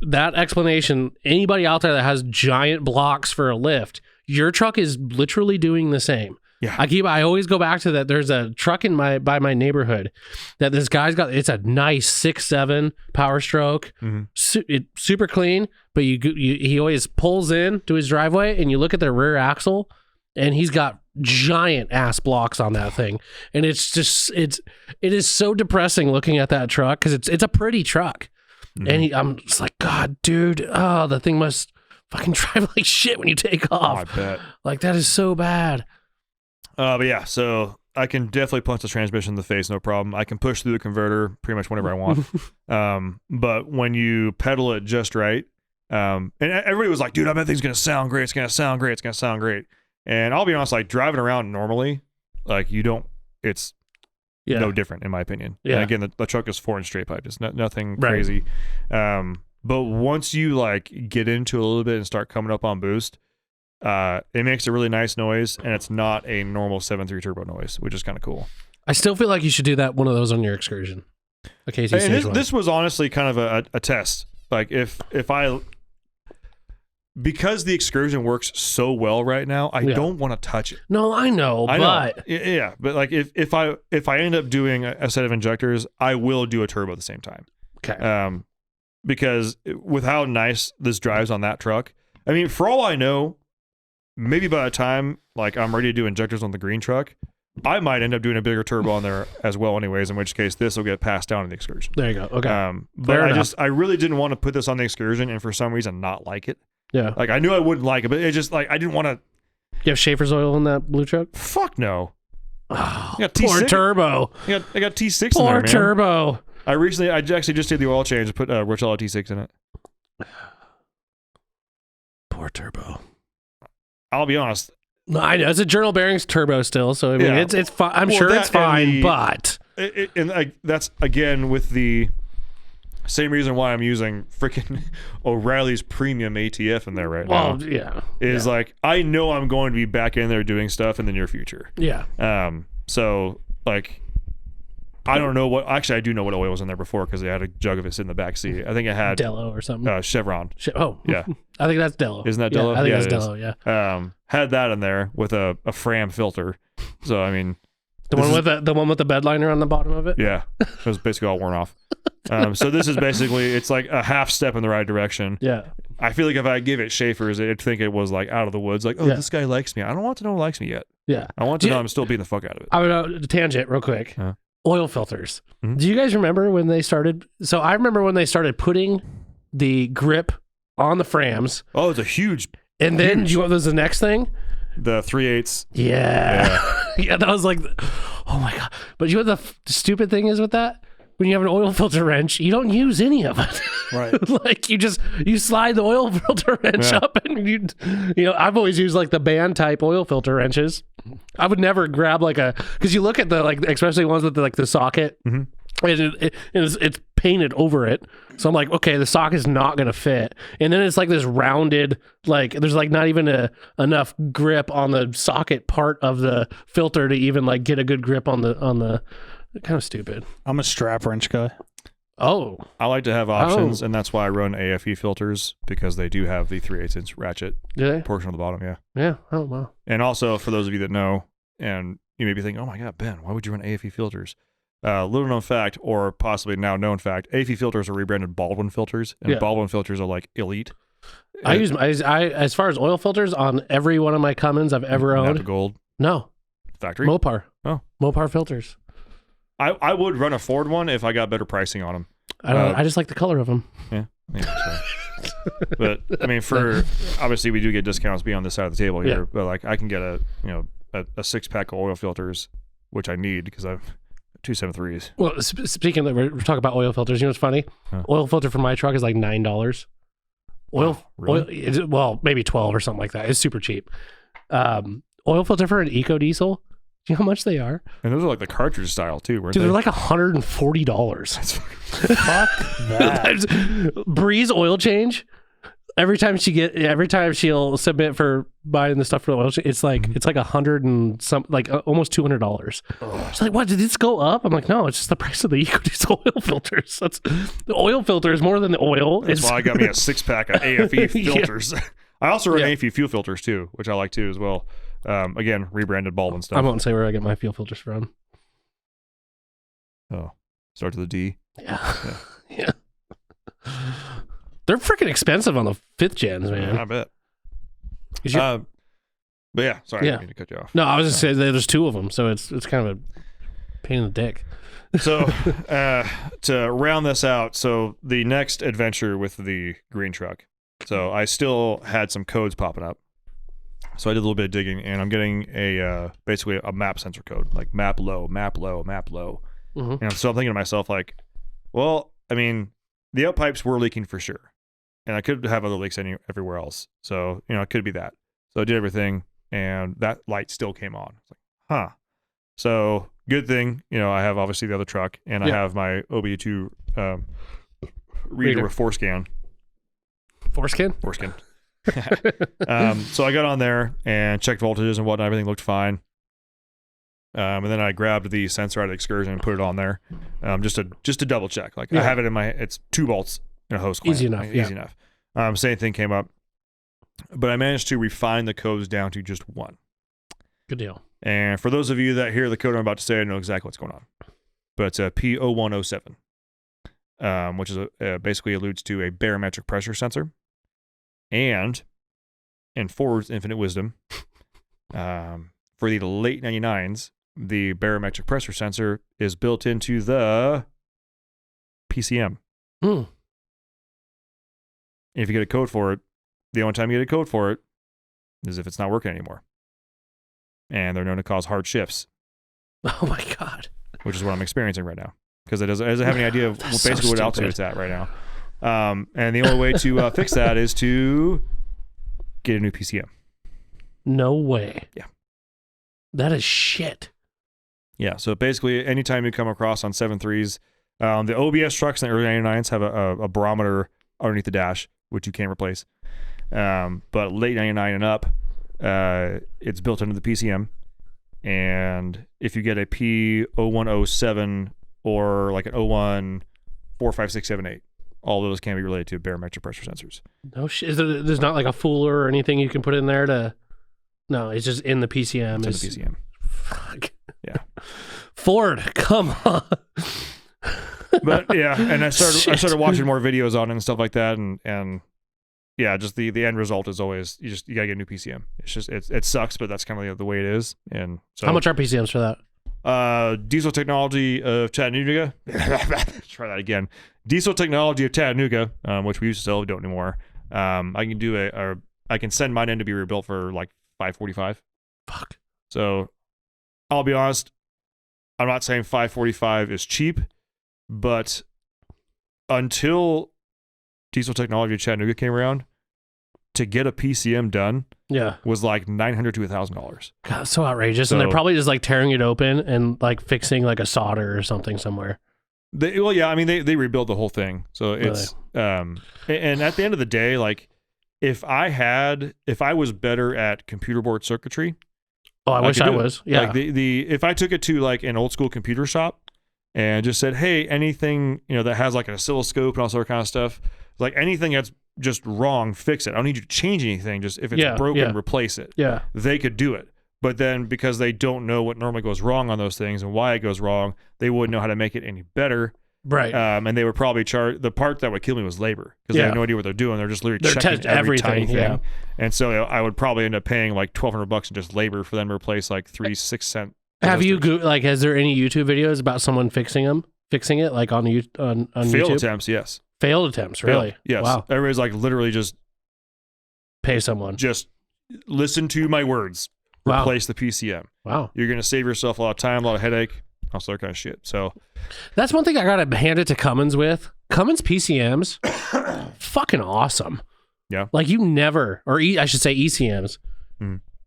that explanation. Anybody out there that has giant blocks for a lift, your truck is literally doing the same. Yeah. I always go back to that. There's a truck by my neighborhood that this guy's got. It's a nice 6.7 Power Stroke, super clean. But he always pulls in to his driveway, and you look at the rear axle, and he's got giant ass blocks on that thing, and it is so depressing looking at that truck because it's a pretty truck, and I'm just like, God, dude, oh, the thing must fucking drive like shit when you take Oh, off. I bet. Like that is so bad. But yeah, so I can definitely punch the transmission in the face, no problem. I can push through the converter pretty much whenever I want. But when you pedal it just right, and everybody was like, dude, I bet thing's going to sound great. It's going to sound great. It's going to sound great. And I'll be honest, like driving around normally, like it's no different in my opinion. Yeah. And again, the truck is 4-inch straight pipe. It's nothing Right. crazy. But once you like get into it a little bit and start coming up on boost, it makes a really nice noise, and it's not a normal 7.3 turbo noise, which is kind of cool. I still feel like you should do that one of those on your excursion. Okay, so And this was honestly kind of a test. Like if I, because the excursion works so well right now, I don't want to touch it. No, I know, but Yeah, but like if I end up doing a set of injectors, I will do a turbo at the same time. okay. Because with how nice this drives on that truck, I mean, for all I know, maybe by the time like I'm ready to do injectors on the green truck, I might end up doing a bigger turbo on there as well anyways, in which case this will get passed down in the excursion. There you go. Okay. But I really didn't want to put this on the excursion and for some reason not like it. Yeah. Like I knew I wouldn't like it, but it just like I didn't want to. You have Schaefer's oil in that blue truck? Fuck no. Oh, I got poor T6 turbo. I got T6 in there, Poor man. turbo. I actually just did the oil change and put Rochello T6 in it. Poor turbo. I'll be honest. No, I know it's a Journal Bearings turbo still, so I mean Yeah. it's fine. I'm Well, sure that it's fine, and the- but That's again with the same reason why I'm using freaking O'Reilly's premium ATF in there right now. well, yeah, Is like I know I'm going to be back in there doing stuff in the near future. yeah. So like I don't know what. Actually, I do know what oil was in there before because they had a jug of it sitting in the back seat. I think it had Dello or something. Chevron. Yeah. I think that's Dello. Isn't that Dello? Yeah, I think Yeah, that's it is. Dello. Yeah. Had that in there with a Fram filter. So I mean, The one with the bed liner on the bottom of it. yeah, it was basically all worn off. So this is basically, it's like a half step in the right direction. Yeah. I feel like if I give it Schaefer's, it'd think it was like out of the woods. Like, oh, this guy likes me. I don't want to know who likes me yet. Yeah. I want to know I'm still beating the fuck out of it. I would tangent real quick. Huh? Oil filters. Mhm. Do you guys remember when they started? So I remember when they started putting the grip on the Frams, Oh, it's a huge, and then Huge. you want the next thing? the 3/8. Yeah. Yeah, that was like, oh my God. But you know what the stupid thing is with that? When you have an oil filter wrench, you don't use any of it. Right. Like you slide the oil filter wrench Yeah. up and you know, I've always used like the band type oil filter wrenches. I would never grab because you look at the, like, especially ones with the socket, Mhm. and it's painted over it. So I'm like, okay, the socket's not going to fit. And then it's like this rounded, like there's like not even enough grip on the socket part of the filter to even like get a good grip on the kind of stupid. I'm a strap wrench guy. Oh, I like to have options, and that's why I run AFE filters, because they do have the 3/8" ratchet do they? portion on the bottom. Yeah. Yeah. Oh, wow. And also, for those of you that know, and you may be thinking, oh my God, Ben, why would you run AFE filters? Little known fact, or possibly now known fact, AFE filters are rebranded Baldwin filters, and Yeah. Baldwin filters are like elite. I use as far as oil filters on every one of my Cummins I've ever Napa owned. Gold No, factory. Mopar. Oh. Mopar filters. I would run a Ford one if I got better pricing on them. I don't. I just like the color of them. Yeah. But I mean, for obviously we do get discounts beyond this side of the table here, Yeah. but like I can get a 6-pack of oil filters, which I need because I've 273s. Well, speaking of, we're talking about oil filters. You know what's funny? Huh. Oil filter for my truck is like $9. Oil, Oh, really? well, maybe 12 or something like that. It's super cheap. Oil filter for an eco diesel. Do you know how much they are? And those are like the cartridge style too, weren't Dude, they? they're like $140. That's Fuck that. Breeze oil change. Every time she'll submit for buying the stuff for the oil change, it's like it's like $100 and some, like almost $200. She's like, "What? Did this go up?" I'm like, "No, it's just the price of the EcoDiesel oil filters. That's the oil filter is more than the oil." That's why I got me a 6-pack of AFE Yeah. filters. I also run Yeah. AFE fuel filters too, which I like too as well. Again, rebranded Baldwin I stuff. won't say where I get my fuel filters from. Oh, start to the D. Yeah. Yeah. They're freaking expensive on the 5th gens, man. I bet. Is your- But yeah, sorry, I Yeah. didn't mean to cut you off. no, I was just saying that there's 2 of them, so it's kind of a pain in the dick. So to round this out, so the next adventure with the green truck. So I still had some codes popping up. So I did a little bit of digging, and I'm getting a basically a map sensor code, like map low, map low, map low. Mhm. And so I'm thinking to myself, like, well, I mean, the out pipes were leaking for sure, and I could have other leaks everywhere else. So it could be that. So I did everything, and that light still came on. It's like, huh. So good thing, I have obviously the other truck, and I Yeah. have my OBD2 reader Reader. with forescan. Foreskin? Foreskin. So I got on there and checked voltages and whatnot. Everything looked fine. And then I grabbed the sensor out of the Excursion and put it on there, just to double check. Like Yeah. I have it in my, it's 2 volts in a hose clamp. Easy enough, Easy enough. Same thing came up, but I managed to refine the codes down to just 1. Good deal. And for those of you that hear the code I'm about to say, I know exactly what's going on. But it's a P0107, which is basically alludes to a barometric pressure sensor. And in Ford's infinite wisdom, for the late 99s, the barometric pressure sensor is built into the PCM. Hmm. If you get a code for it, the only time you get a code for it is if it's not working anymore. And they're known to cause hard shifts, Oh my God. which is what I'm experiencing right now. Because it doesn't have any idea of That's so basically what altitude stupid. it's at right now. And the only way to fix that is to get a new PCM. No way. Yeah. That is shit. Yeah, so basically anytime you come across on 7.3s, the OBS trucks in the early 99s have a barometer underneath the dash, which you can't replace. But late 99 and up, it's built into the PCM. And if you get a P0107 or like an 01 4, 5, 6, 7, 8. All those can be related to barometric pressure sensors. No shit. There's not like a Fuller or anything you can put in there to. No, it's just in the PCM. It's in the PCM. Fuck. Yeah. Ford, come on. But yeah, and I started watching more videos on it and stuff like that, and yeah, just the end result is always you gotta get a new PCM. It's just it sucks, but that's kind of the way it is. And so How much are PCMs for that? Diesel Technology of Chattanooga. Try that again. Diesel Technology of Chattanooga, which we used to sell, don't anymore. I can do I can send mine in to be rebuilt for like $545. Fuck. So I'll be honest, I'm not saying $545 is cheap, but until Diesel Technology of Chattanooga came around, to get a PCM done was like $900 to $1,000. God, so outrageous. And they're probably just like tearing it open and like fixing like a solder or something somewhere. They rebuilt the whole thing. So it's and at the end of the day, like if I was better at computer board circuitry. Oh, I wish I was. Yeah. Like if I took it to like an old school computer shop and just said, hey, anything, that has like an oscilloscope and all sort of kind of stuff, like anything that's just wrong, fix it. I don't need you to change anything. Just if it's broken, replace it. Yeah. They could do it. But then because they don't know what normally goes wrong on those things and why it goes wrong, they wouldn't know how to make it any better. Right. And they would probably charge. The part that would kill me was labor because they have no idea what they're doing. They're just literally checking every tiny thing. Yeah. And so I would probably end up paying like $1,200 in just labor for them to replace like 3 6-cent. Have you has there any YouTube videos about someone fixing it like on YouTube? Failed attempts, yes. Failed attempts, really? Yes. Wow. Everybody's like literally just pay someone. Just listen to my words. Wow. Replace the PCM. Wow. You're gonna save yourself a lot of time, a lot of headache, all that kind of shit. So that's one thing I gotta hand it to Cummins with. Cummins PCMs, fucking awesome. Yeah. Like you never, or I should say ECMs.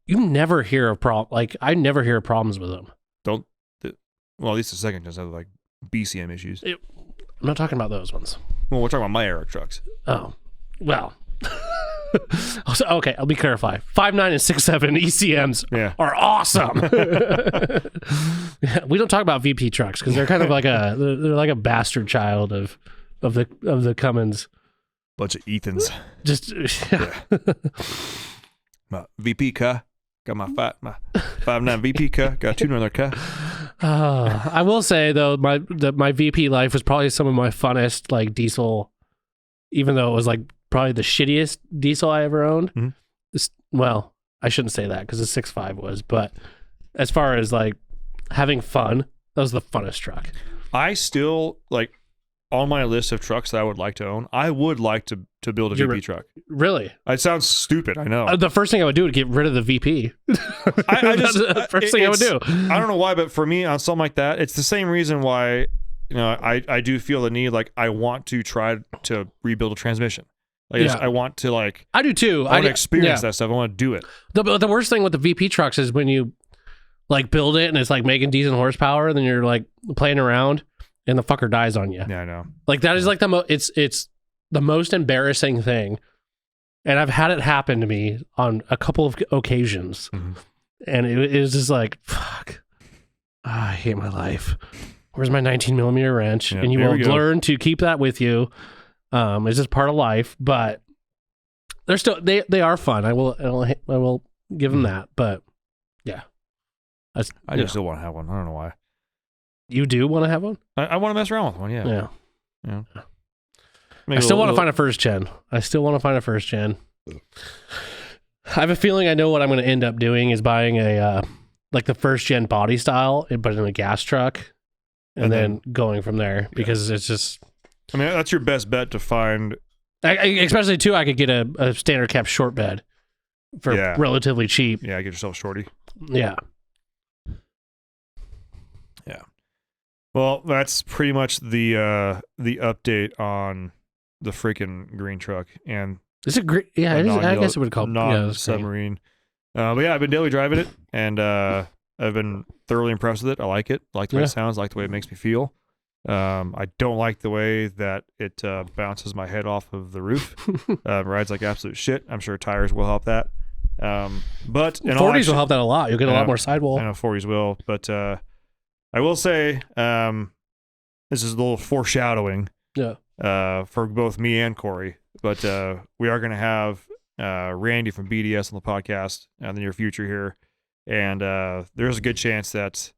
You never hear of I never hear of problems with them. Well, at least the second just have like BCM issues. I'm not talking about those ones. Well, we're talking about my era trucks. Oh, well. Okay, I'll be clarify. 5.9 and 6.7 ECMs are awesome. We don't talk about VP trucks because they're kind of like they're like a bastard child of the Cummins. Bunch of Ethans. Just my VP car. Got my 5.9 VP car. Got a 2.9 car. I will say though, my VP life was probably some of my funnest like diesel, even though it was like probably the shittiest diesel I ever owned. Mm-hmm. Well, I shouldn't say that because the 6.5 was, but as far as like having fun, that was the funnest truck. I still like on my list of trucks that I would like to own. I would like to build a VP truck. Really? It sounds stupid. I know. The first thing I would do would get rid of the VP. The first thing I would do. I don't know why, but for me on something like that, it's the same reason why I do feel the need. Like I want to try to rebuild a transmission. Like I want to like. I do too. I want to experience that stuff. I want to do it. The worst thing with the VP trucks is when you like build it and it's like making decent horsepower, and then you're like playing around and the fucker dies on you. Yeah, I know. Like that is like it's the most embarrassing thing, and I've had it happen to me on a couple of occasions, and it was just like fuck. I hate my life. Where's my 19mm wrench? Yeah, and you will learn to keep that with you. It's just part of life, but they're still they are fun. I will give them that, but yeah, I just still want to have one. I don't know why. You do want to have one? I want to mess around with one. Yeah. I still want to find a first gen. I have a feeling I know what I'm going to end up doing is buying a like the first gen body style, but in a gas truck, and then going from there because it's just. I mean, that's your best bet to find. Especially too, I could get a standard cab short bed for relatively cheap. Yeah, get yourself a shorty. Yeah. Yeah. Well, that's pretty much the update on the freaking green truck and. Is it great? Yeah, it is, I guess it would call non-submarine. But yeah, I've been daily driving it, and I've been thoroughly impressed with it. I like it. I like the way it sounds. I like the way it makes me feel. I don't like the way that it bounces my head off of the roof. Rides like absolute shit. I'm sure tires will help that. But 40s will help that a lot. You'll get a lot more sidewall. I know 40s will, but I will say this is a little foreshadowing Yeah. for both me and Corey, but we are going to have Randy from BDS on the podcast in the near future here, and there's a good chance that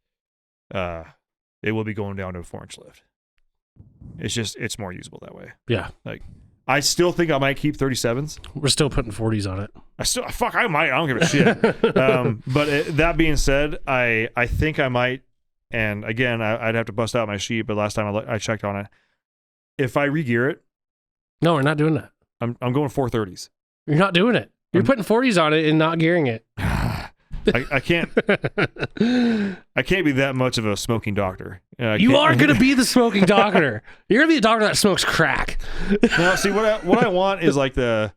it will be going down to a 4-inch lift. It's more usable that way. Yeah. Like, I still think I might keep 37s. We're still putting 40s on it. I might. I don't give a shit. But that being said, I think I might. And again, I'd have to bust out my sheet. But last time I checked on it, if I regear it, No, we're not doing that. I'm going 430s. You're not doing it. You're putting 40s on it and not gearing it. I can't. I can't be that much of a smoking doctor. You are going to be the smoking doctor. You're going to be a doctor that smokes crack. No, see what I want is like I'll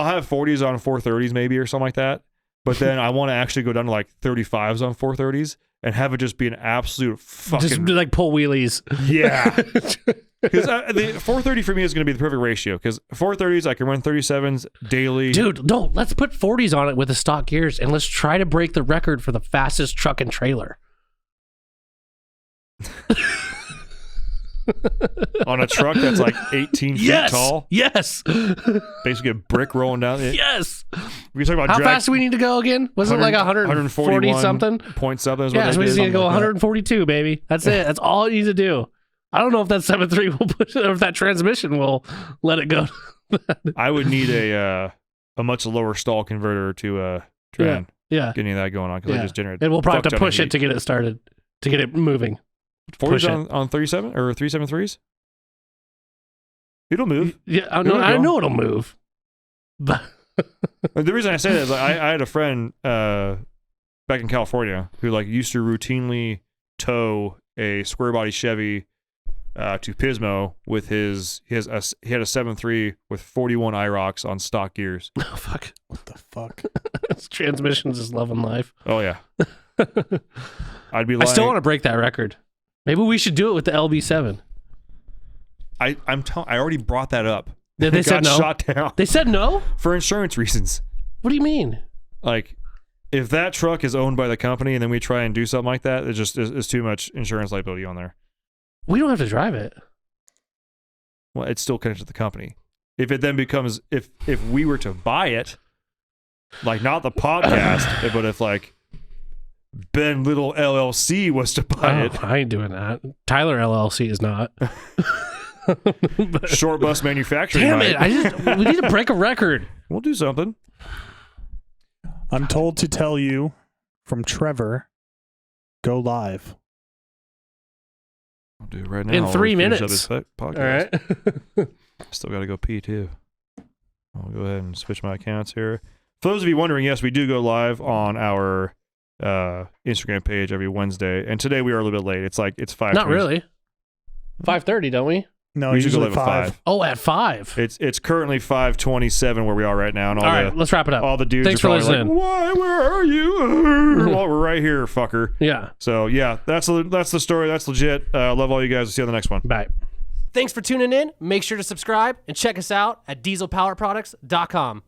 have 40s on 430s maybe or something like that. But then I want to actually go down to like 35s on 430s and have it just be an absolute fucking Just like pull wheelies. yeah. Because the 430 for me is going to be the perfect ratio. Because 430s I can run 37s daily. Dude, no, let's put 40s on it with the stock gears and let's try to break the record for the fastest truck and trailer. On a truck that's like 18 feet Yes. tall. Yes. Basically a brick rolling down it. Yes. We talk about How drag, fast do we need to go again? Was it like 140 something? Point something is what Yeah, so we they just did. need to go Something like that. 142, baby. That's it. That's all it needs to do. I don't know if that 7.3 will push it or if that transmission will let it go. I would need a much lower stall converter to try and Yeah. get any of that going on because I just generate. And we'll probably fuck have to ton of push it heat. to get it started, to get it moving. 40s on 37 or 373s. It'll move. Yeah, I It'll go. know it'll move. But The reason I say that is I had a friend back in California who like used to routinely tow a square body Chevy to Pismo with he had a 7.3 with 41 IROCs on stock gears. oh fuck, What the fuck? This transmission's is loving life. Oh yeah. I'd be I lying. still want to break that record. Maybe we should do it with the LB7. I already brought that up. They It said got no. shot down They said no. for insurance reasons. What do you mean? Like, if that truck is owned by the company and then we try and do something like that, it just is too much insurance liability on there. We don't have to drive it. Well, it's still connected to the company. If it then becomes if we were to buy it, like not the podcast, but if like Ben Little LLC was to buy it, I ain't doing that. Tyler LLC is not. Short Bus Manufacturing. Damn might. it! We need to break a record. We'll do something. I'm told to tell you from Trevor, go live. I'll do it right now. In while 3 we finish up minutes. this podcast. All right. Still got to go pee too. I'll go ahead and switch my accounts here. For those of you wondering, yes, we do go live on our Instagram page every Wednesday, and today we are a little bit late. It's 5. Not really. 5:30, don't we? No, We usually go usually live at 5. 5. Oh, at 5. It's currently 5:27 where we are right now, and All right, let's wrap it up. all the dudes Thanks are for probably listening. like, "Why? Where are you?" Well, we're right here, fucker. Yeah. So yeah, that's the story. That's legit. Love all you guys. See you on the next one. Bye. Thanks for tuning in. Make sure to subscribe and check us out at dieselpowerproducts.com.